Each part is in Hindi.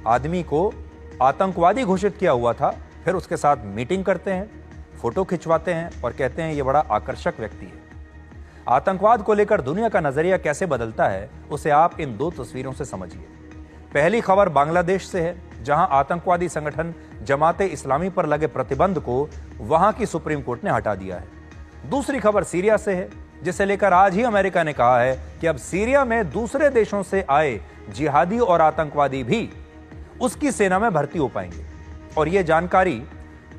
आदमी को आतंकवादी घोषित किया हुआ था, फिर उसके साथ मीटिंग करते हैं, फोटो खिंचवाते हैं और कहते हैं ये बड़ा आकर्षक व्यक्ति है। आतंकवाद को लेकर दुनिया का नजरिया कैसे बदलता है उसे आप इन दो तस्वीरों से समझिए। पहली खबर बांग्लादेश से है, जहां आतंकवादी संगठन जमाते इस्लामी पर लगे प्रतिबंध को वहां की सुप्रीम कोर्ट ने हटा दिया है। दूसरी खबर सीरिया से है, जिसे लेकर आज ही अमेरिका ने कहा है कि अब सीरिया में दूसरे देशों से आए जिहादी और आतंकवादी भी उसकी सेना में भर्ती हो पाएंगे। और यह जानकारी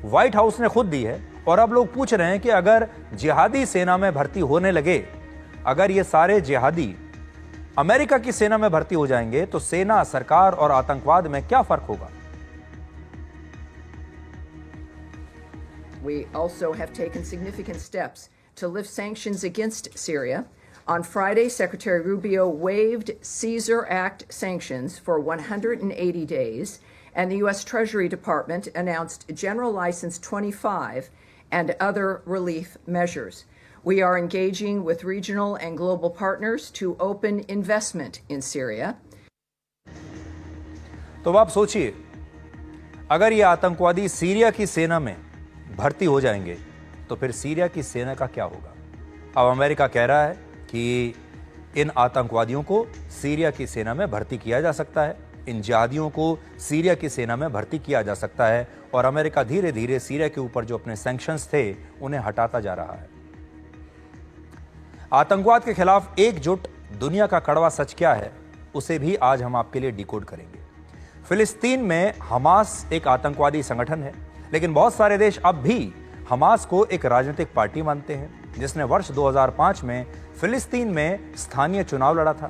व्हाइट हाउस ने खुद दी है। और अब लोग पूछ रहे हैं कि अगर जिहादी सेना में भर्ती होने लगे, अगर ये सारे जिहादी अमेरिका की सेना में भर्ती हो जाएंगे तो सेना, सरकार और आतंकवाद में क्या फर्क होगा? We also have taken significant steps to lift sanctions against Syria. On Friday, Secretary Rubio waived Caesar Act sanctions for 180 days, and the U.S. Treasury Department announced General License 25 and other relief measures. We are engaging with regional and global partners to open investment in Syria. तो आप सोचिए, अगर ये आतंकवादी सीरिया की सेना में भर्ती हो जाएंगे तो फिर सीरिया की सेना का क्या होगा? अब अमेरिका कह रहा है कि इन आतंकवादियों को सीरिया की सेना में भर्ती किया जा सकता है, इन जिहादियों को सीरिया की सेना में भर्ती किया जा सकता है, और अमेरिका धीरे धीरे सीरिया के ऊपर जो अपने सैंक्शंस थे उन्हें हटाता जा रहा है। आतंकवाद के खिलाफ एकजुट दुनिया का कड़वा सच क्या है, उसे भी आज हम आपके लिए डिकोड करेंगे। फिलिस्तीन में हमास एक आतंकवादी संगठन है, लेकिन बहुत सारे देश अब भी हमास को एक राजनीतिक पार्टी मानते हैं, जिसने वर्ष 2005 में फिलिस्तीन में स्थानीय चुनाव लड़ा था।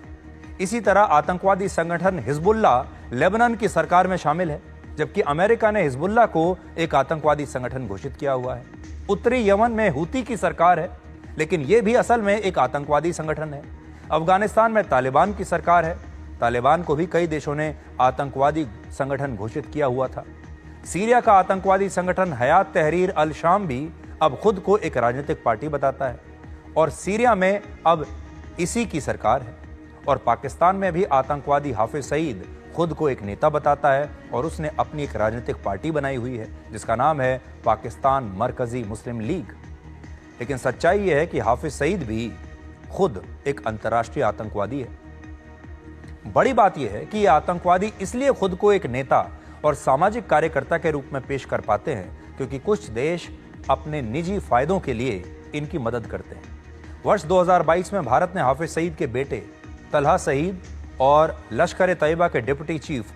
इसी तरह आतंकवादी संगठन हिजबुल्लाह लेबनान की सरकार में शामिल है, जबकि अमेरिका ने हिजबुल्लाह को एक आतंकवादी संगठन घोषित किया हुआ है। उत्तरी यमन में हूती की सरकार है, लेकिन यह भी असल में एक आतंकवादी संगठन है। अफगानिस्तान में तालिबान की सरकार है, तालिबान को भी कई देशों ने आतंकवादी संगठन घोषित किया हुआ था। सीरिया का आतंकवादी संगठन हयात तहरीर अल शाम भी अब खुद को एक राजनीतिक पार्टी बताता है, और सीरिया में अब इसी की सरकार है। और पाकिस्तान में भी आतंकवादी हाफिज सईद खुद को एक नेता बताता है, और उसने अपनी एक राजनीतिक पार्टी बनाई हुई है जिसका नाम है पाकिस्तान मरकजी मुस्लिम लीग। लेकिन सच्चाई यह है कि हाफिज सईद भी खुद एक अंतर्राष्ट्रीय आतंकवादी है। बड़ी बात यह है कि ये आतंकवादी इसलिए खुद को एक नेता और सामाजिक कार्यकर्ता के रूप में पेश कर पाते हैं क्योंकि कुछ देश अपने निजी फायदों के लिए इनकी मदद करते हैं। वर्ष 2022 में भारत ने हाफिज सईद के बेटे तलहा सईद और लश्कर-ए-तैयबा के डिप्टी चीफ